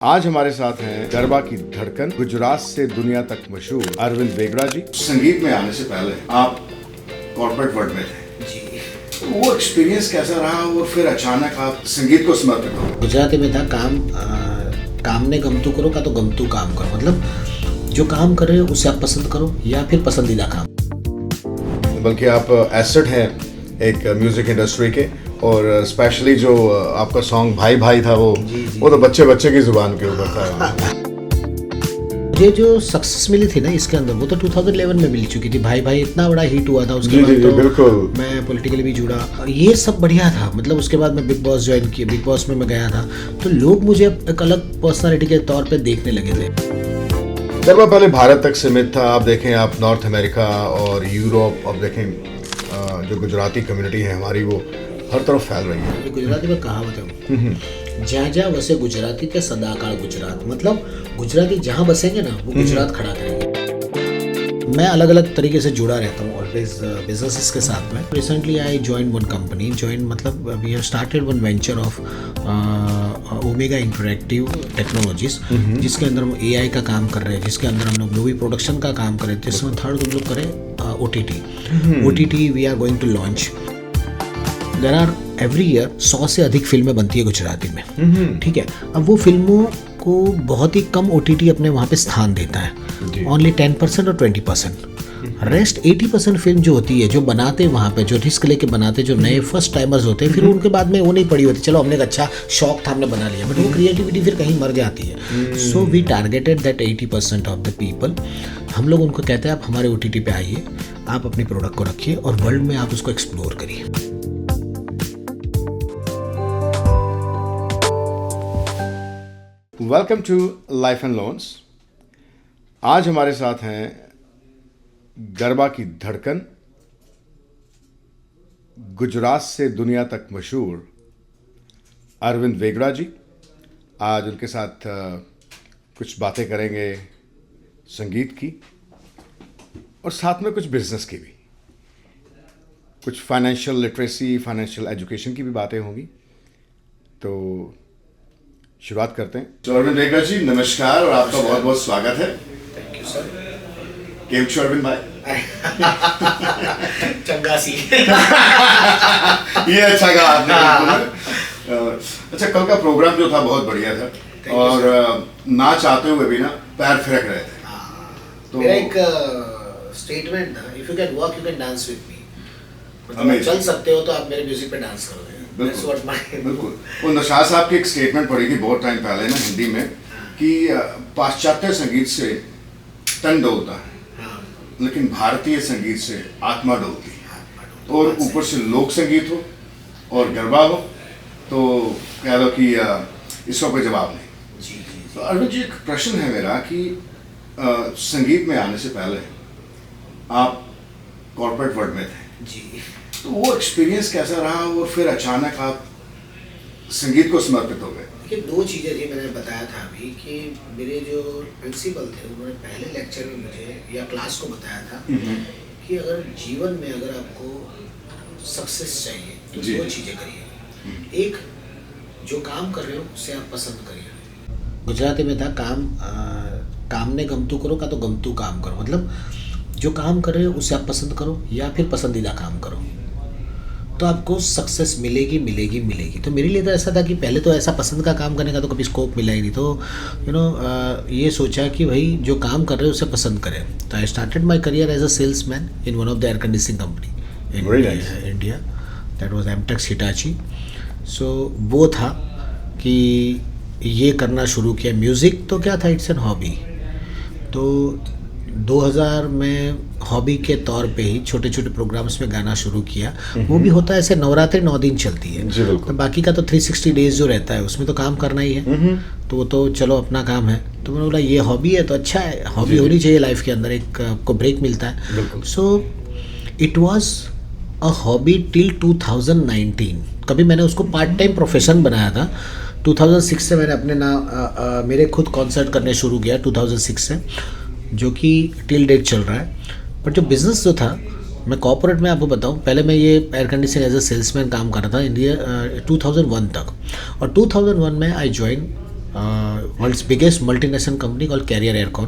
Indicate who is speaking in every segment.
Speaker 1: आज हमारे साथ हैं गरबा की धड़कन, गुजरात से दुनिया तक मशहूर अरविंद वेगड़ा जी। संगीत में आने से पहले आप कॉर्पोरेट वर्ल्ड में थे जी, तो वो एक्सपीरियंस कैसा रहा और फिर अचानक आप संगीत को समर्पित हो?
Speaker 2: गुजराती में था काम ने गमतू करो का तो गमतू काम करो, मतलब जो काम कर रहे हो उसे आप पसंद करो या फिर पसंदीदा काम।
Speaker 1: बल्कि आप एसेट हैं एक म्यूजिक इंडस्ट्री के, और स्पेशली जो आपका सॉन्ग भाई भाई था वो तो बच्चे बच्चे की जुबान के ऊपर था।
Speaker 2: मुझे जो सक्सेस मिली थी ना इसके अंदर, वो तो 2011 में मिल चुकी थी। भाई भाई इतना बड़ा हिट हुआ था, उसके बाद तो
Speaker 1: बिल्कुल
Speaker 2: मैं पॉलिटिकली भी जुड़ा, ये सब बढ़िया था। मतलब उसके बाद मैं बिग बॉस ज्वाइन किया, बिग बॉस में मैं गया था तो लोग मुझे एक अलग पर्सनालिटी के तौर पे देखने लगे थे।
Speaker 1: गरबा पहले भारत तक सीमित था, आप देखें आप नॉर्थ अमेरिका और यूरोप, अब देखें जो गुजराती कम्युनिटी है हमारी वो हर तरफ फैल रही है।
Speaker 2: गुजराती में कहावत है, जहाँ जहाँ बसे गुजराती ते सदाकाल गुजरात, मतलब गुजराती जहाँ बसेंगे ना वो गुजरात खड़ा करेंगे। मैं अलग अलग तरीके से जुड़ा रहता हूँ ऑलवेज बिजनेसेस के साथ में। Recently I join one company, मतलब we have started one venture of Omega Interactive Technologies, जिसके अंदर हम AI का काम कर रहे हैं, जिसके अंदर हम लोग मूवी प्रोडक्शन का काम कर रहे हैं, जिसमें थर्ड हम लोग करें OTT we are going to launch. There are every year 100 से अधिक फिल्में बनती है गुजराती में, ठीक है। अब वो फिल्मों को बहुत ही कम OTT अपने वहाँ पे स्थान देता है, ओनली 10% और 20%। रेस्ट 80% फिल्म जो होती है, जो बनाते हैं वहाँ पे, जो रिस्क लेके बनाते, जो नए फर्स्ट टाइमर्स होते हैं, फिर उनके बाद में वो नहीं पड़ी होती, चलो हमने एक अच्छा शौक था हमने बना लिया, बट वो क्रिएटिविटी फिर कहीं मर जाती है। So we targeted that 80% of the people. हम लोग उनको कहते हैं आप हमारे OTT पे आइए, आप अपनी प्रोडक्ट को रखिए और वर्ल्ड में आप उसको एक्सप्लोर करिए।
Speaker 1: Welcome to life and loans. आज हमारे साथ हैं गरबा की धड़कन, गुजरात से दुनिया तक मशहूर अरविंद वेगड़ा जी। आज उनके साथ कुछ बातें करेंगे संगीत की और साथ में कुछ बिजनेस की भी, कुछ फाइनेंशियल लिटरेसी, फाइनेंशियल एजुकेशन की भी बातें होंगी। तो शुरुआत करते हैं। तो अरविंद वेगड़ा जी नमस्कार और आपका बहुत बहुत स्वागत है।
Speaker 2: Thank you sir.
Speaker 1: केम छो अरविंद भाई?
Speaker 2: चंगा सी।
Speaker 1: ये अच्छा कहा आपने। अच्छा, कल का प्रोग्राम जो था बहुत बढ़िया था और ना चाहते हुए भी ना पैर फिरक रहे थे। तो
Speaker 2: मेरा एक स्टेटमेंट था, if you can walk you can dance with me, मतलब चल सकते हो तो आप मेरे म्यूजिक पे डांस करोगे।
Speaker 1: बिल्कुल। वो नशाद साहब की एक स्टेटमेंट पढ़ी थी बहुत टाइम पहले ना हिंदी में, कि पाश्चात्य संगीत से तन डोलता है, लेकिन भारतीय संगीत से आत्मा डोलती है। और ऊपर से लोक संगीत हो और गरबा हो तो कह लो कि इसका कोई जवाब नहीं। तो अरविंद जी, एक प्रश्न है मेरा कि संगीत में आने से पहले आप कॉर्पोरेट वर्ल्ड में थे
Speaker 2: जी,
Speaker 1: तो वो एक्सपीरियंस कैसा रहा और फिर अचानक आप संगीत को समर्पित हो गए?
Speaker 2: देखिए, दो चीज़ें थी, मैंने बताया था अभी कि मेरे जो प्रिंसिपल थे उन्होंने पहले लेक्चर में मुझे या क्लास को बताया था कि अगर जीवन में अगर आपको सक्सेस चाहिए तो दो चीज़ें करिए। एक, जो काम कर रहे हो उसे आप पसंद करिए। गुजराती में था काम ने गमतू करो का तो गमतू काम करो, मतलब जो काम कर रहे हो उसे आप पसंद करो या फिर पसंदीदा काम करो, तो आपको सक्सेस मिलेगी। तो मेरे लिए तो ऐसा था कि पहले तो ऐसा पसंद का काम करने का तो कभी स्कोप मिला ही नहीं, तो ये सोचा कि भाई जो काम कर रहे हो उसे पसंद करें। तो I started my career as a salesman in one of the air conditioning company in India, that was Amtrex Hitachi. So वो था कि ये करना शुरू किया। म्यूज़िक तो क्या था, इट्स एन हॉबी। तो 2000 में हॉबी के तौर पे ही छोटे छोटे प्रोग्राम्स में गाना शुरू किया। वो भी होता है ऐसे, नवरात्रि 9 दिन चलती है, तो बाकी का तो 360 डेज जो रहता है उसमें तो काम करना ही है, तो वो तो चलो अपना काम है। तो मैंने बोला ये हॉबी है तो अच्छा है, हॉबी होनी चाहिए लाइफ के अंदर, एक आपको ब्रेक मिलता है। So it was a hobby till 2019। कभी मैंने उसको पार्ट टाइम प्रोफेशन बनाया था। 2006 से मैंने अपने मेरे खुद कॉन्सर्ट करने शुरू किया 2006 से, जो कि टिल डेट चल रहा है। बट जो बिज़नेस जो था, मैं कॉर्पोरेट में आपको बताऊं, पहले मैं ये air conditioning as a salesman काम कर रहा था इंडिया 2001 तक, और 2001 में I join world's biggest multinational company call Carrier Aircon,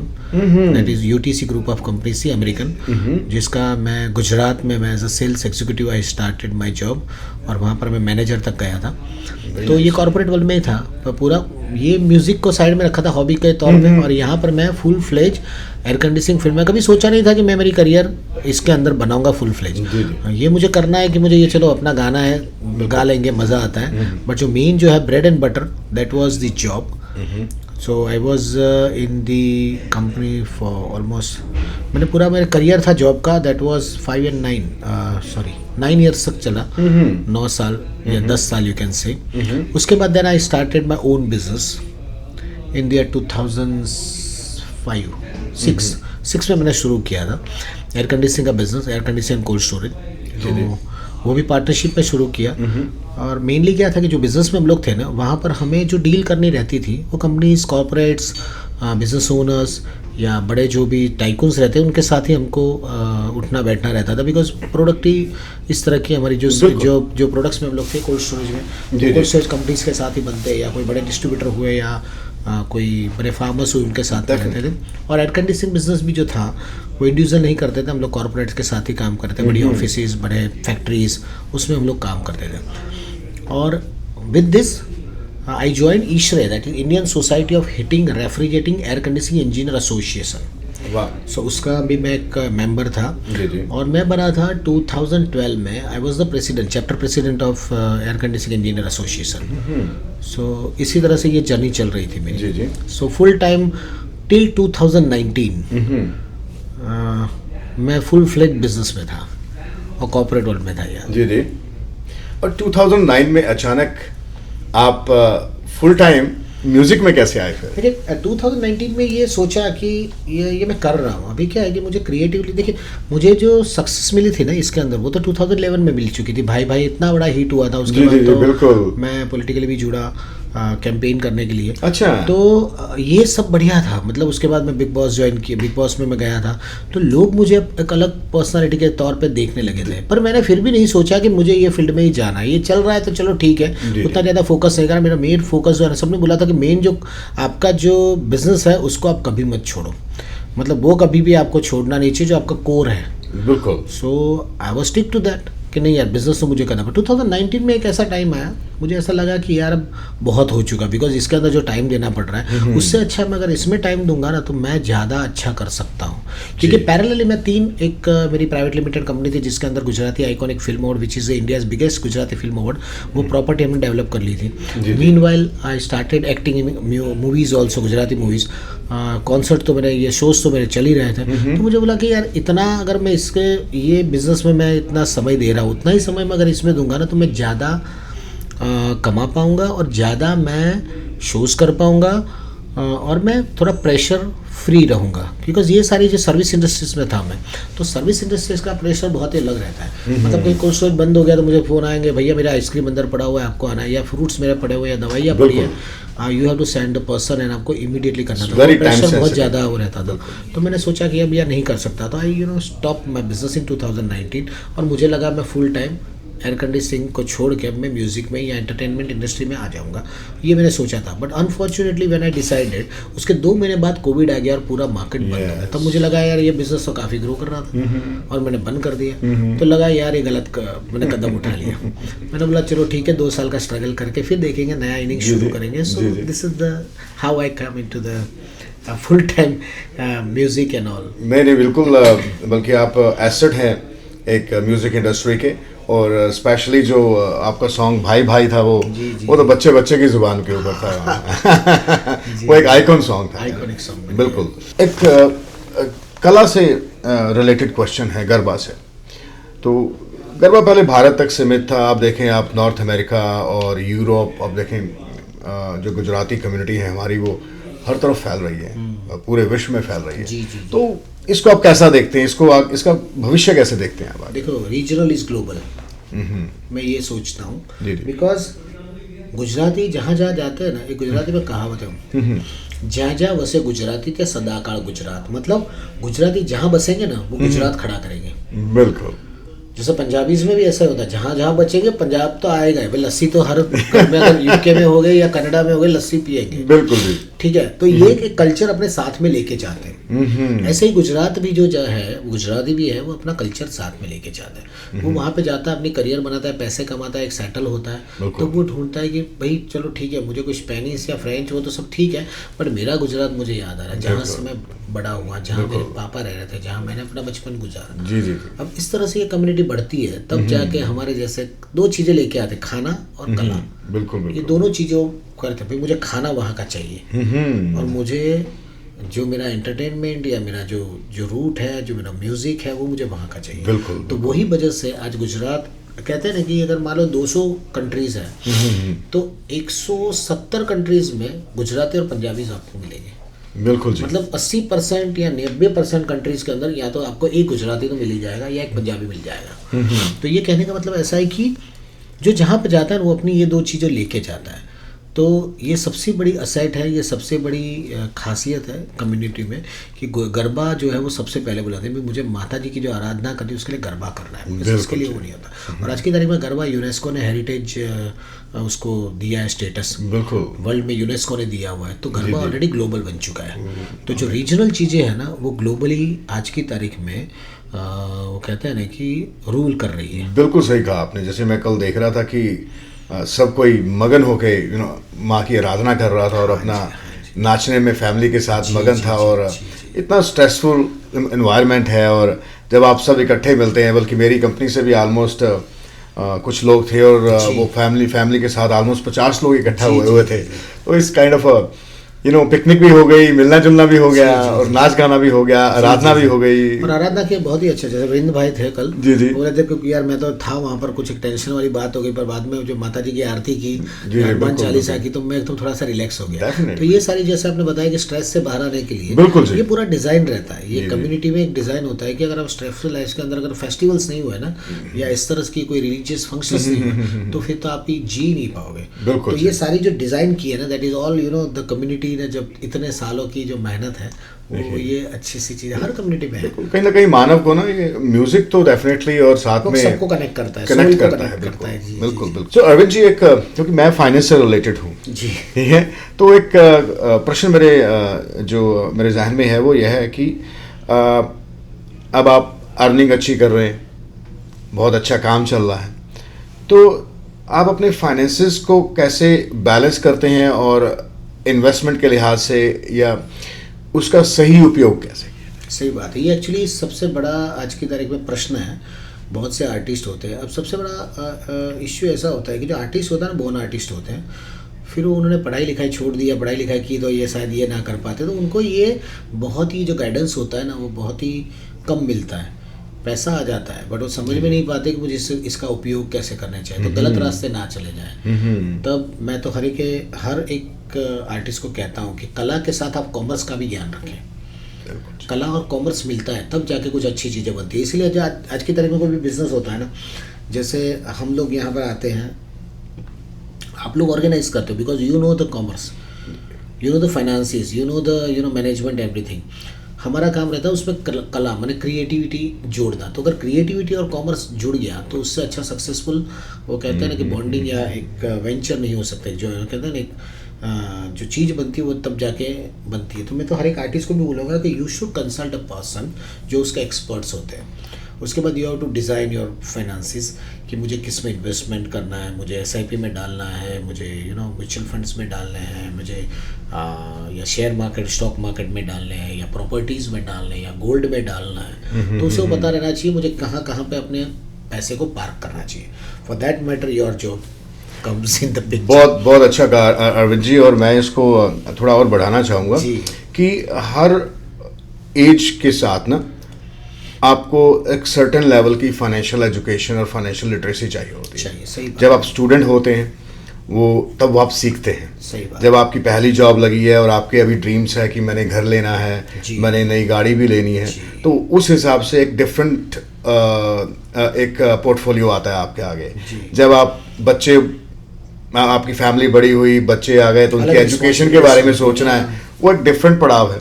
Speaker 2: that is UTC group of companies थी अमेरिकन, जिसका मैं गुजरात में मैं as a sales executive I started my job, और वहाँ पर मैं मैनेजर तक गया था। तो ये कॉर्पोरेट वर्ल्ड में ही था, पर पूरा ये म्यूज़िक को साइड में रखा था हॉबी के तौर पे, और यहाँ पर मैं full fledge air conditioning field में, कभी सोचा नहीं था कि मैं मेरी करियर इसके अंदर बनाऊंगा फुल फ्लेज। ये मुझे करना है कि मुझे ये चलो अपना गाना है गा लेंगे, मज़ा आता है, बट जो मेन जो है bread and butter that was the job. So I was in the company for almost, मैंने पूरा मेरा करियर था जॉब का, दैट वाज 9 ईयर्स तक चला, 9 साल या 10 साल यू कैन से। उसके बाद then I started my own business in the year 2006 में मैंने शुरू किया था एयर कंडीशनिंग का business, air conditioning cold storage. तो वो भी पार्टनरशिप में शुरू किया, और मेनली क्या था कि जो बिज़नेस में हम लोग थे ना, वहाँ पर हमें जो डील करनी रहती थी वो कंपनीज, कॉर्पोरेट्स, बिजनेस ओनर्स या बड़े जो भी टाइकून्स रहते हैं उनके साथ ही हमको उठना बैठना रहता था, बिकॉज प्रोडक्ट ही इस तरह की हमारी जो प्रोडक्ट्स में हम लोग थे कोल्ड स्टोरेज में, कोल्ड स्टोरेज कंपनीज के साथ ही बनते हैं, या कोई बड़े डिस्ट्रीब्यूटर हुए या कोई बड़े फार्मर्स हुए उनके साथ रहते थे। और एयर कंडीशनिंग बिजनेस भी जो था वो इंडिविजुअल नहीं करते थे, हम लोग कॉर्पोरेट्स के साथ ही काम करते थे, बड़ी ऑफिसेज, बड़े फैक्ट्रीज, उसमें हम लोग काम करते थे। और with this I join ISHRAE, that is Indian Society of Heating Refrigerating Air Conditioning Engineer Association. So उसका भी मैं एक मेंबर था, और मैं बना था 2012 में। I was the president, chapter president of Air Conditioning Engineer Association. So इसी तरह से ये जर्नी चल रही थी मेरी। सो फुल टाइम टिल 2019 मैं फुल फ्लेज बिजनेस में था और कॉर्पोरेट वर्ल्ड में था यार।
Speaker 1: जी। और 2009 में अचानक आप फुल टाइम म्यूजिक में कैसे आए फिर?
Speaker 2: देखिए 2019 में ये सोचा कि ये मैं कर रहा हूँ। अभी क्या है कि मुझे क्रिएटिवली, देखिए मुझे जो सक्सेस मिली थी ना इसके अंदर, वो तो 2011 में मिल चुकी थी। भाई भाई इतना बड़ा हिट हुआ था, उसके बाद तो
Speaker 1: बिल्कुल
Speaker 2: मैं पॉलिटिकली भी जुड़ा कैंपेन करने के लिए।
Speaker 1: अच्छा।
Speaker 2: तो ये सब बढ़िया था। मतलब उसके बाद मैं बिग बॉस ज्वाइन किया, बिग बॉस में मैं गया था, तो लोग मुझे एक अलग पर्सनालिटी के तौर पे देखने लगे थे। पर मैंने फिर भी नहीं सोचा कि मुझे ये फील्ड में ही जाना है। ये चल रहा है तो चलो ठीक है, उतना ज़्यादा फोकस नहीं करा। मेरा मेन फोकस जो है ना, सबने बोला था कि मेन जो आपका जो बिजनेस है उसको आप कभी मत छोड़ो, मतलब वो कभी भी आपको छोड़ना नहीं चाहिए, जो आपका कोर है।
Speaker 1: बिल्कुल।
Speaker 2: So I was stick to that कि नहीं यार बिजनेस तो मुझे करना। पर 2019 में एक ऐसा टाइम आया, मुझे ऐसा लगा कि यार अब बहुत हो चुका, बिकॉज इसके अंदर जो टाइम देना पड़ रहा है उससे अच्छा मैं अगर इसमें टाइम दूंगा ना तो मैं ज़्यादा अच्छा कर सकता हूँ। क्योंकि पैरेलली मैं एक मेरी प्राइवेट लिमिटेड कंपनी थी जिसके अंदर Gujarati iconic film award, which is India's biggest Gujarati film award, वो प्रॉपर्टी हमने डेवलप कर ली थी। Meanwhile I started acting in movies also, Gujarati movies. Concert तो मेरे, ये शोज़ तो मेरे चल ही रहे थे। तो मुझे बोला कि यार इतना अगर मैं इसके ये बिज़नेस में मैं इतना समय दे रहा हूँ, उतना ही समय मैं अगर इसमें दूंगा ना तो मैं ज़्यादा कमा पाऊंगा और ज़्यादा मैं शोज़ कर पाऊंगा, और मैं थोड़ा प्रेशर फ्री रहूँगा। बिकॉज ये सारी जो सर्विस इंडस्ट्रीज में था मैं, तो सर्विस इंडस्ट्रीज का प्रेशर बहुत ही अलग रहता है। मतलब कहीं कोल्ड स्टोरेज बंद हो गया तो मुझे फ़ोन आएंगे, भैया मेरा आइसक्रीम अंदर पड़ा हुआ है, आपको आना है, या फ्रूट्स मेरे पड़े हुए, या दवाइयाँ पड़ी है, you have to send the person, and आपको इमीडिएटली करना था। प्रेशर बहुत ज़्यादा हो रहता था। तो मैंने सोचा कि अब यार नहीं कर सकता, तो I stop my business in 2019, और मुझे लगा मैं फुल टाइम एयर कंडीशनिंग को छोड़ के अब मैं म्यूज़िक में या एंटरटेनमेंट इंडस्ट्री में आ जाऊंगा, ये मैंने सोचा था। But unfortunately when I decided, उसके 2 महीने बाद कोविड आ गया और पूरा मार्केट बंद हो गया। तब मुझे लगा यार ये बिजनेस तो काफ़ी ग्रो कर रहा था और मैंने बंद कर दिया। तो लगा यार ये गलत मैंने कदम उठा लिया। मैंने बोला चलो ठीक है, 2 साल का स्ट्रगल करके फिर देखेंगे, नया इनिंग शुरू करेंगे। So this is the how I come into the full time music and all.
Speaker 1: नहीं बिल्कुल, बल्कि आप एसेट हैं एक म्यूजिक इंडस्ट्री के, और स्पेशली जो आपका सॉन्ग भाई भाई था वो तो बच्चे बच्चे की जुबान के ऊपर था। वो एक आइकॉन सॉन्ग था,
Speaker 2: आइकॉनिक सॉन्ग।
Speaker 1: बिल्कुल। एक कला से रिलेटेड क्वेश्चन है, गरबा से। तो गरबा पहले भारत तक सीमित था, आप देखें आप नॉर्थ अमेरिका और यूरोप, आप देखें जो गुजराती कम्युनिटी है हमारी वो हर तरफ फैल रही है, पूरे विश्व में फैल रही है। तो इसको आप कैसा देखते हैं, इसका भविष्य कैसे देखते हैं आप?
Speaker 2: देखो रीजनल इज ग्लोबल, मैं ये सोचता हूँ, बिकॉज गुजराती जहाँ जहाँ जाते हैं ना, एक गुजराती में कहावत है, जहाँ जहाँ बसे गुजराती थे सदाकाल गुजरात। मतलब गुजराती जहाँ बसेंगे ना वो गुजरात खड़ा करेंगे।
Speaker 1: बिल्कुल।
Speaker 2: जैसे पंजाबीज में भी ऐसा होता है, जहाँ जहाँ बचेंगे पंजाब तो आएगा ही। भाई लस्सी तो हर घर में, अगर यूके में हो गए या कनाडा में हो गए, लस्सी पिएंगे।
Speaker 1: बिल्कुल भी।
Speaker 2: ठीक है, तो ये एक कल्चर अपने साथ में लेके जाते हैं। ऐसे ही गुजरात भी जो है, गुजराती भी है, वो अपना कल्चर साथ में लेके जाता है। वो वहाँ पे जाता है, अपनी करियर बनाता है, पैसे कमाता है, एक सेटल होता है, तो वो ढूंढता है कि भाई चलो ठीक है, मुझे कोई स्पेनिश या फ्रेंच वो तो सब ठीक है, बट मेरा गुजरात मुझे याद आ रहा है, जहाँ से मैं बड़ा हुआ, जहाँ मेरे पापा रह रहे थे, जहाँ मैंने अपना बचपन गुजारा।
Speaker 1: जी जी।
Speaker 2: अब इस तरह से ये कम्युनिटी बढ़ती है, तब जाके हमारे जैसे दो चीज़ें लेके आते, खाना और कला।
Speaker 1: बिल्कुल
Speaker 2: ये दोनों चीज़ों करते, भाई मुझे खाना वहाँ का चाहिए, और मुझे जो मेरा एंटरटेनमेंट या मेरा जो रूट है, जो मेरा म्यूज़िक है, वो मुझे वहाँ का चाहिए।
Speaker 1: बिल्कुल।
Speaker 2: तो वही वजह से आज गुजरात, कहते हैं ना कि अगर मान लो 200 कंट्रीज़ हैं, तो 170 कंट्रीज़ में गुजराती और पंजाबी आपको मिलेंगे।
Speaker 1: बिल्कुल जी।
Speaker 2: मतलब 80% या 90% कंट्रीज़ के अंदर या तो आपको एक गुजराती तो मिल ही जाएगा या एक पंजाबी मिल जाएगा। तो ये कहने का मतलब ऐसा है कि जो जहाँ पे जाता है वो अपनी ये दो चीज़ें लेके जाता है। तो ये सबसे बड़ी असेट है, ये सबसे बड़ी खासियत है कम्युनिटी में कि गरबा जो है वो सबसे पहले बुलाते हैं। मुझे माता जी की जो आराधना करनी है उसके लिए गरबा करना है, इसके लिए वो नहीं होता। और आज की तारीख में गरबा यूनेस्को ने हेरिटेज उसको दिया है स्टेटस,
Speaker 1: बिल्कुल
Speaker 2: वर्ल्ड में यूनेस्को ने दिया हुआ है। तो गरबा ऑलरेडी ग्लोबल बन चुका है। तो जो रीजनल चीज़ें हैं ना, वो ग्लोबली आज की तारीख में वो कहते हैं ना कि रूल कर रही है।
Speaker 1: बिल्कुल सही कहा आपने। जैसे मैं कल देख रहा था कि सब कोई मगन होके माँ की आराधना कर रहा था और अपना नाचने में फैमिली के साथ मगन था। और इतना स्ट्रेसफुल एनवायरनमेंट है, और जब आप सब इकट्ठे मिलते हैं, बल्कि मेरी कंपनी से भी ऑलमोस्ट कुछ लोग थे, और वो फैमिली के साथ ऑलमोस्ट 50 लोग इकट्ठा हुए थे। तो इस काइंड ऑफ पिकनिक भी हो गई, मिलना जुलना भी हो गया, और नाच गाना भी हो गया, आराधना भी हो गई।
Speaker 2: और आराधना के बहुत ही अच्छे, जैसे वृंद भाई थे कल,
Speaker 1: जी जी,
Speaker 2: बोले थे क्योंकि यार मैं तो था वहाँ पर, कुछ एक टेंशन वाली बात हो गई, पर बाद में जो माता जी की आरती की, हनुमान चालीसा की, तो मैं एकदम थोड़ा सा रिलैक्स हो गया। तो ये सारी, जैसे आपने बताया कि स्ट्रेस से बाहर आने के लिए
Speaker 1: बिल्कुल
Speaker 2: ये पूरा डिजाइन रहता है। ये कम्युनिटी में एक डिजाइन होता है कि अगर आप स्ट्रेसफुल लाइफ के अंदर अगर फेस्टिवल्स नहीं हुए ना, या इस तरह की कोई रिलीजियस फंक्शंस नहीं हुए, तो फिर तो आप जी नहीं पाओगे। तो ये सारी जो डिजाइन की है ना, that is all the community ने, जब इतने सालों की जो मेहनत है, वो ये अच्छी सी चीज़ हर कम्युनिटी में है।
Speaker 1: कहीं ना कहीं मानव को ना ये म्यूजिक तो डेफिनेटली, और साथ में
Speaker 2: सबको कनेक्ट करता है,
Speaker 1: कनेक्ट करता है। बिल्कुल बिल्कुल। सो अरविंद जी, एक क्योंकि मैं फाइनेंस से रिलेटेड हूँ
Speaker 2: जी,
Speaker 1: ठीक है, तो एक प्रश्न जो मेरे जहन में है वो यह है कि अब आप अर्निंग अच्छी कर रहे हैं, बहुत अच्छा काम चल रहा है, तो आप अपने फाइनेंसेस को कैसे बैलेंस करते हैं, और इन्वेस्टमेंट के लिहाज से, या उसका सही उपयोग कैसे?
Speaker 2: सही बात है। ये एक्चुअली सबसे बड़ा आज की तारीख में प्रश्न है। बहुत से आर्टिस्ट होते हैं, अब सबसे बड़ा इश्यू ऐसा होता है कि जो आर्टिस्ट होता है ना, बोर्न आर्टिस्ट होते हैं, फिर उन्होंने पढ़ाई लिखाई छोड़ दिया, पढ़ाई लिखाई की तो ये शायद ये ना कर पाते, तो उनको ये बहुत ही जो गाइडेंस होता है ना, वो बहुत ही कम मिलता है। पैसा आ जाता है, बट वो समझ में नहीं पाते कि मुझे इसका उपयोग कैसे करना चाहिए, तो गलत रास्ते ना चले जाएं। तब मैं तो हर एक आर्टिस्ट को कहता हूँ कि कला के साथ आप कॉमर्स का भी ज्ञान रखें। कला और कॉमर्स मिलता है तब जाके कुछ अच्छी चीज़ें बनती है। इसलिए आज की तारीख में कोई भी बिजनेस होता है ना, जैसे हम लोग यहाँ पर आते हैं, आप लोग ऑर्गेनाइज करते हो, because you know the commerce, you know the finances, you know the management, everything. हमारा काम रहता है उसमें कला माने क्रिएटिविटी जोड़ना। तो अगर क्रिएटिविटी और कॉमर्स जुड़ गया तो उससे अच्छा सक्सेसफुल, वो कहते हैं ना कि बॉन्डिंग या एक वेंचर नहीं हो सकता। जो कहते हैं ना, एक जो चीज़ बनती है वो तब जाके बनती है। तो मैं तो हर एक आर्टिस्ट को भी बोलूँगा कि you should consult a person जो उसके एक्सपर्ट्स होते हैं। उसके बाद you have to design your finances कि मुझे किस में इन्वेस्टमेंट करना है, मुझे SIP में डालना है, मुझे म्यूचुअल फंड्स में डालने हैं, मुझे या शेयर मार्केट, स्टॉक मार्केट में डालने हैं, या प्रॉपर्टीज़ में डालने हैं, या गोल्ड में डालना है। तो उसे पता रहना चाहिए मुझे कहाँ कहाँ पे अपने पैसे को पार्क करना चाहिए। For that matter your job comes in the picture.
Speaker 1: बहुत अच्छा कहा अरविंद जी, और मैं इसको थोड़ा और बढ़ाना चाहूँगा कि हर एज के साथ ना आपको एक सर्टेन लेवल की फाइनेंशियल एजुकेशन और फाइनेंशियल लिटरेसी चाहिए होती है।
Speaker 2: सही बात।
Speaker 1: जब आप स्टूडेंट होते हैं तब आप सीखते हैं।
Speaker 2: सही बात।
Speaker 1: जब आपकी पहली जॉब लगी है और आपके अभी ड्रीम्स है कि मैंने घर लेना है, मैंने नई गाड़ी भी लेनी है, तो उस हिसाब से एक डिफरेंट एक पोर्टफोलियो आता है आपके आगे। जब आप बच्चे, आपकी फैमिली बड़ी हुई, बच्चे आ गए, तो उनकी एजुकेशन के बारे में सोचना है, वो एक डिफरेंट पड़ाव है।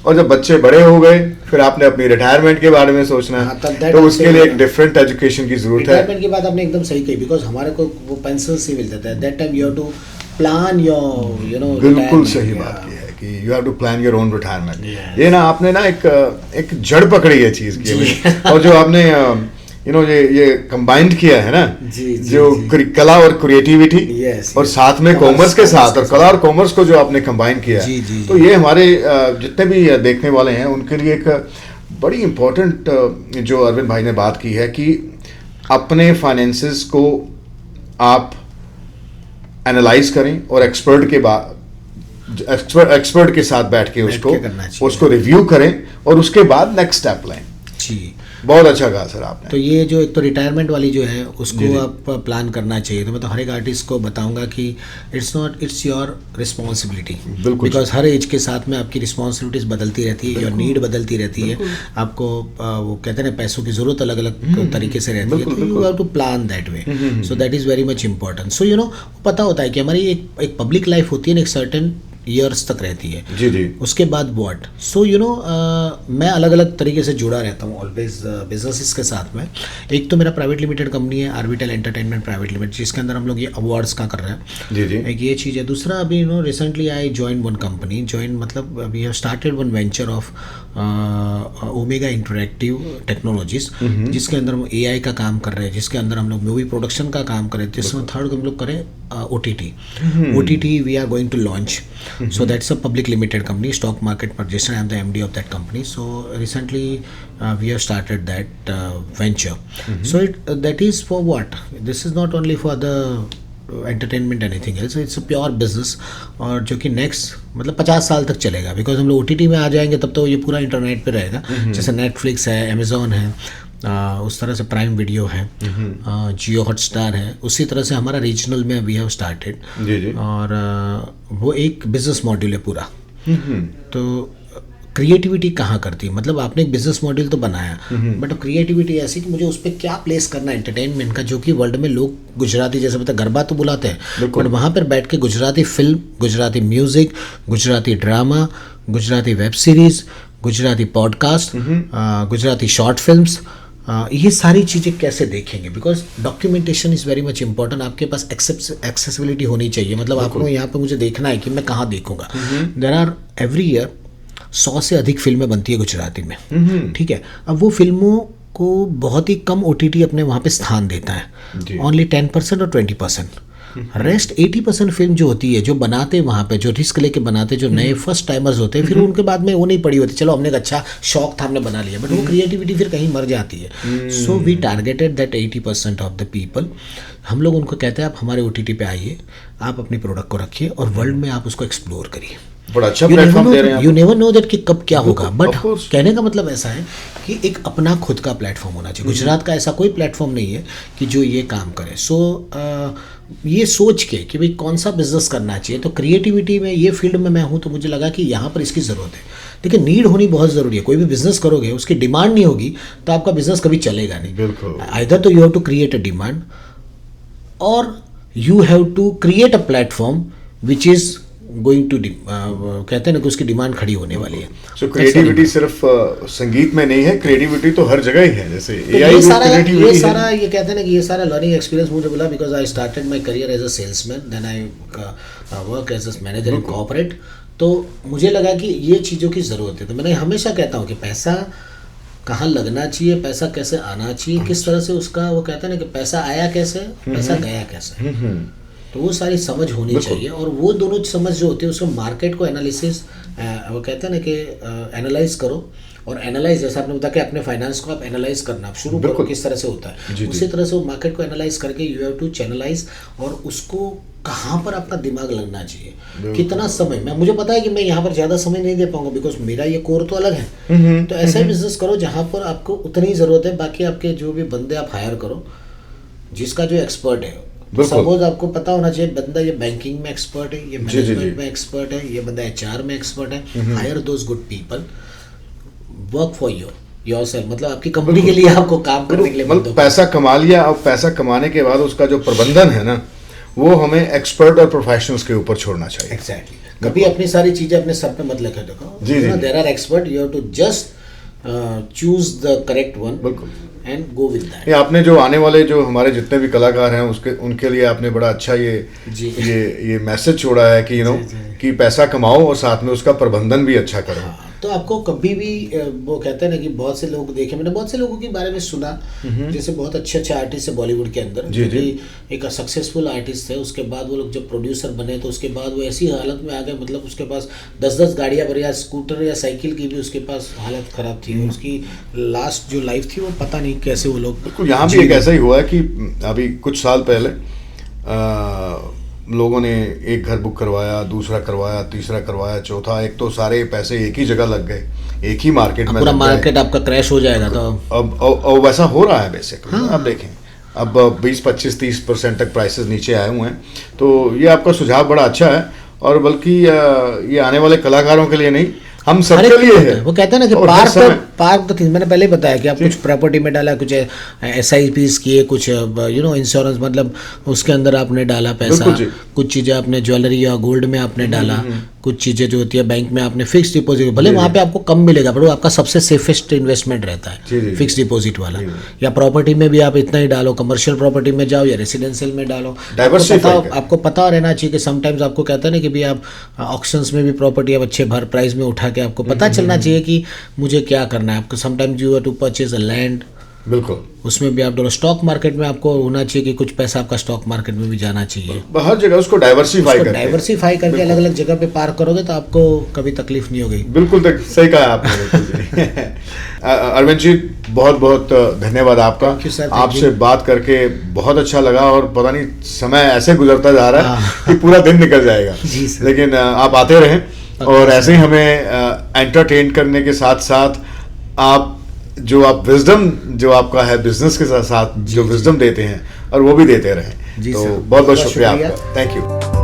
Speaker 1: और जब बच्चे बड़े हो गए फिर आपने अपनी रिटायरमेंट के बारे में सोचना
Speaker 2: हाँ, तब
Speaker 1: है,
Speaker 2: that
Speaker 1: तो
Speaker 2: also
Speaker 1: उसके लिए एक
Speaker 2: है।
Speaker 1: डिफरेंट एजुकेशन की जरूरत है।
Speaker 2: रिटायरमेंट की बात आपने एकदम सही कही, बिकॉज हमारे को वो पेंशन से मिल जाता है, that time you have to plan your
Speaker 1: बिल्कुल सही बात की है कि you have to plan your own retirement.
Speaker 2: Yes.
Speaker 1: ये ना आपने ना एक जड़ पकड़ी है चीज की
Speaker 2: जी।
Speaker 1: अभी। और जो आपने ये कंबाइंड किया है ना,
Speaker 2: जी, जी,
Speaker 1: जो
Speaker 2: जी।
Speaker 1: कला और क्रिएटिविटी
Speaker 2: Yes,
Speaker 1: और
Speaker 2: yes.
Speaker 1: साथ में कॉमर्स के साथ, और कला और कॉमर्स को जो आपने कंबाइन किया
Speaker 2: जी,
Speaker 1: है,
Speaker 2: जी,
Speaker 1: तो
Speaker 2: जी।
Speaker 1: ये हमारे जितने भी देखने वाले हैं उनके लिए एक बड़ी इम्पोर्टेंट जो अरविंद भाई ने बात की है कि अपने फाइनेंसेस को आप एनालाइज करें और एक्सपर्ट के साथ बैठ के
Speaker 2: बैठ के करना चाहिए।
Speaker 1: उसको रिव्यू करें और उसके बाद नेक्स्ट स्टेप लें।
Speaker 2: जी।
Speaker 1: बहुत अच्छा कहा सर आपने।
Speaker 2: तो ये जो एक तो रिटायरमेंट वाली जो है
Speaker 1: जी,
Speaker 2: उसको
Speaker 1: जी।
Speaker 2: आप प्लान करना चाहिए। तो मैं तो हर एक आर्टिस्ट को बताऊंगा कि इट्स योर रिस्पॉन्सिबिलिटी,
Speaker 1: बिल्कुल।
Speaker 2: बिकॉज हर एज के साथ में आपकी रिस्पॉन्सिबिलिटीज बदलती रहती है, योर नीड बदलती रहती है, आपको वो कहते हैं ना पैसों की जरूरत अलग अलग तरीके से रहती है,
Speaker 1: बिल्कुल,
Speaker 2: तो you have to plan that way. So that is very much important. So पता होता है कि हमारी एक पब्लिक लाइफ होती है ना, एक सर्टेन ईयर्स तक रहती है।
Speaker 1: जी जी।
Speaker 2: उसके बाद व्हाट, सो मैं अलग अलग तरीके से जुड़ा रहता हूँ ऑलवेज बिजनेसेस के साथ में। एक तो मेरा प्राइवेट लिमिटेड कंपनी है, आर्बिटल एंटरटेनमेंट प्राइवेट लिमिटेड, जिसके अंदर हम लोग ये अवार्ड्स का कर रहे हैं।
Speaker 1: जी जी।
Speaker 2: एक ये चीज़ है। दूसरा अभी recently I join one company, मतलब we have started one venture of Omega Interactive Technologies, जिसके अंदर हम AI का काम कर रहे हैं, जिसके अंदर हम लोग मूवी प्रोडक्शन का काम कर रहे हैं, जिसमें थर्ड हम लोग करें OTT we are going to launch. So that's a public limited company, stock market registered. I am the MD of that company. So recently we have started that venture. So that is for what? This is not only for the entertainment anything else. It's a pure business, और जो कि next मतलब 50 साल तक चलेगा, because हम लोग OTT में आ जाएंगे तब तो ये पूरा इंटरनेट पे रहेगा। जैसे नेटफ्लिक्स है, अमेजोन है, उस तरह से प्राइम वीडियो है, जियो हॉटस्टार है, उसी तरह से हमारा रीजनल में वी हैव स्टार्टेड।
Speaker 1: जी जी।
Speaker 2: और वो एक बिजनेस मॉड्यूल है पूरा। तो क्रिएटिविटी कहाँ करती है, मतलब आपने एक बिजनेस मॉड्यूल तो बनाया, बट क्रिएटिविटी ऐसी कि मुझे उस पर क्या प्लेस करना है एंटरटेनमेंट का, जो कि वर्ल्ड में लोग गुजराती जैसे पता गरबा तो बुलाते हैं, बट वहाँ पर बैठ के Gujarati film, Gujarati music, Gujarati drama, Gujarati web series, Gujarati podcast, Gujarati short films, ये सारी चीज़ें कैसे देखेंगे, because documentation is very much important. आपके पास एक्सेसिबिलिटी होनी चाहिए, मतलब आपको यहाँ पे मुझे देखना है कि मैं कहाँ देखूंगा। देयर आर एवरी ईयर 100 से अधिक फिल्में बनती है गुजराती में, ठीक है। अब वो फिल्मों को बहुत ही कम OTT अपने वहाँ पे स्थान देता है, ओनली 10% और 20%। रेस्ट 80% फिल्म जो होती है, जो बनाते वहाँ पे, जो रिस्क लेके बनाते, जो नए फर्स्ट टाइमर्स होते हैं, फिर उनके बाद में वो नहीं पड़ी होती, चलो हमने एक अच्छा शौक था हमने बना लिया, बट वो क्रिएटिविटी फिर कहीं मर जाती है। So we targeted that 80% of the people. हम लोग उनको कहते हैं आप हमारे OTT पे आइए, आप अपनी प्रोडक्ट को रखिए और वर्ल्ड में आप उसको एक्सप्लोर करिए।
Speaker 1: बड़ा अच्छा प्लेटफॉर्म दे रहे हैं।
Speaker 2: यू नेवर नो दैट कि कब क्या होगा, बट
Speaker 1: of course।
Speaker 2: कहने का मतलब ऐसा है कि एक अपना खुद का प्लेटफॉर्म होना चाहिए। गुजरात का ऐसा कोई प्लेटफॉर्म नहीं है कि जो ये काम करे। सो ये सोच के कि भाई कौन सा बिजनेस करना चाहिए, तो क्रिएटिविटी में ये फील्ड में मैं हूँ, तो मुझे लगा कि यहाँ पर इसकी ज़रूरत है। देखिए नीड होनी बहुत ज़रूरी है। कोई भी बिजनेस करोगे, उसकी डिमांड नहीं होगी तो आपका बिजनेस कभी चलेगा नहीं।
Speaker 1: बिल्कुल।
Speaker 2: आइदर तो you have to create a demand, और you have to create a platform which is going to कहते हैं ना कि उसकी डिमांड खड़ी होने वाली है।
Speaker 1: सो क्रिएटिविटी सिर्फ संगीत में नहीं है, क्रिएटिविटी तो हर जगह ही है। जैसे
Speaker 2: तो
Speaker 1: AI
Speaker 2: ये
Speaker 1: भी
Speaker 2: सारा
Speaker 1: क्रिएटिविटी है।
Speaker 2: ये कहते हैं ना कि ये सारा लर्निंग एक्सपीरियंस मुझे मिला, because I started my career as a salesman, then I work as a manager in corporate. तो मुझे लगा कि ये चीज़ों की ज़रूरत है। तो मैंने हमेशा कहता हूँ कि पैसा कहाँ लगना चाहिए, पैसा कैसे आना चाहिए, किस तरह से उसका, वो कहते हैं ना कि पैसा आया कैसे, पैसा गया कैसे, तो वो सारी समझ होनी चाहिए। और वो दोनों समझ जो होती है उसको मार्केट को एनालिसिस, वो कहते हैं ना कि एनालाइज करो, और एनालाइज जैसे आपने बताया कि अपने फाइनेंस को आप एनालाइज करना, आप शुरू करो किस तरह से होता है, उसी तरह से वो मार्केट को एनालाइज करके यू हैव टू चैनलाइज, और उसको कहाँ पर आपका दिमाग लगना चाहिए, कितना समय। मुझे पता है कि मैं यहाँ पर ज़्यादा समय नहीं दे पाऊंगा, बिकॉज मेरा ये कोर तो अलग है। तो ऐसा ही बिजनेस करो जहाँ पर आपको उतनी ज़रूरत है, बाकी आपके जो भी बंदे आप हायर करो जिसका जो एक्सपर्ट है। सपोज आपको पता होना चाहिए बंदा ये बैंकिंग में एक्सपर्ट है, ये मैनेजमेंट में एक्सपर्ट है, ये बंदा HR में एक्सपर्ट है। Hire those good people, work for yourself, मतलब आपकी कंपनी के लिए, आपको काम करने के लिए।
Speaker 1: मतलब पैसा कमा लिया, अब पैसा कमाने के बाद उसका जो प्रबंधन है ना, वो हमें एक्सपर्ट और प्रोफेशनल्स के ऊपर छोड़ना चाहिए।
Speaker 2: एग्जैक्टली। कभी अपनी सारी चीजें अपने सर पे मत लेकर देखो।
Speaker 1: जी जी।
Speaker 2: There are expert, you have to just choose the correct one
Speaker 1: बिल्कुल।
Speaker 2: And go with that.
Speaker 1: ये आपने जो आने वाले जो हमारे जितने भी कलाकार हैं उसके उनके लिए आपने बड़ा अच्छा
Speaker 2: जी।
Speaker 1: ये मैसेज छोड़ा है कि कि पैसा कमाओ और साथ में उसका प्रबंधन भी अच्छा करो।
Speaker 2: हाँ, तो आपको कभी भी वो कहते हैं ना कि बहुत से लोग देखे, मैंने बहुत से लोगों के बारे में सुना, जैसे बहुत अच्छे अच्छे आर्टिस्ट है बॉलीवुड के अंदर,
Speaker 1: जी, जी।
Speaker 2: एक सक्सेसफुल आर्टिस्ट है, उसके बाद वो लोग जब प्रोड्यूसर बने तो उसके बाद वो ऐसी हालत में आ गए, मतलब उसके पास 10-10 गाड़ियाँ भरी, या स्कूटर या साइकिल की भी उसके पास हालत खराब थी, उसकी लास्ट जो लाइफ थी वो पता नहीं कैसे वो लोग।
Speaker 1: बिल्कुल, यहाँ भी एक ऐसा ही हुआ है कि अभी कुछ साल पहले लोगों ने एक घर बुक करवाया, दूसरा करवाया, तीसरा करवाया, चौथा, एक तो सारे पैसे एक ही जगह लग गए, एक ही मार्केट में
Speaker 2: पूरा मार्केट आपका क्रैश हो जाएगा। तो
Speaker 1: अब वैसा हो रहा है बेसिकली। आप देखें अब 20-25-30% तक प्राइसेस नीचे आए हुए हैं। तो ये आपका सुझाव बड़ा अच्छा है, और बल्कि ये आने वाले कलाकारों के लिए नहीं, हम सबके लिए है।
Speaker 2: वो कहते हैं ना कि पार्क तो मैंने पहले ही बताया कि आप कुछ प्रॉपर्टी में डाला, कुछ SIPs किए, कुछ इंश्योरेंस, मतलब उसके अंदर आपने डाला पैसा, कुछ चीज़ें आपने ज्वेलरी या गोल्ड में आपने डाला, कुछ चीज़ें जो होती है बैंक में आपने फिक्स डिपॉजिट, भले वहाँ पे आपको कम मिलेगा पर वो आपका सबसे सेफेस्ट इन्वेस्टमेंट रहता है फिक्स डिपॉजिट वाला। या प्रॉपर्टी में भी आप इतना ही डालो, कमर्शियल प्रॉपर्टी में जाओ या रेसिडेंशियल में डालो, आपको पता रहना चाहिए कि समटाइम्स आपको कहते हैं ना कि भी आप ऑक्शंस में भी प्रॉपर्टी आप अच्छे भर प्राइस में उठा के आपको पता चलना चाहिए कि मुझे क्या करना है। आपको sometimes you have to purchase a land,
Speaker 1: बिल्कुल,
Speaker 2: उसमें भी आप डॉलर स्टॉक मार्केट में आपको होना चाहिए कि कुछ पैसा आपका स्टॉक मार्केट में भी जाना चाहिए।
Speaker 1: हर जगह उसको डाइवर्सिफाई करके
Speaker 2: अलग अलग जगह पे पार करोगे तो आपको कभी तकलीफ नहीं होगी।
Speaker 1: बिल्कुल सही कहा आपने। अरविंद जी, बहुत बहुत धन्यवाद आपका। आपसे बात करके बहुत अच्छा लगा, और पता नहीं समय ऐसे गुजरता जा रहा है कि पूरा दिन निकल जाएगा। लेकिन आप आते रहें, और ऐसे ही हमें एंटरटेन करने के साथ साथ आप विजडम जो आपका है बिजनेस के साथ जो विजडम देते हैं, और वो भी देते रहें। तो बहुत बहुत शुक्रिया आपका। Thank you.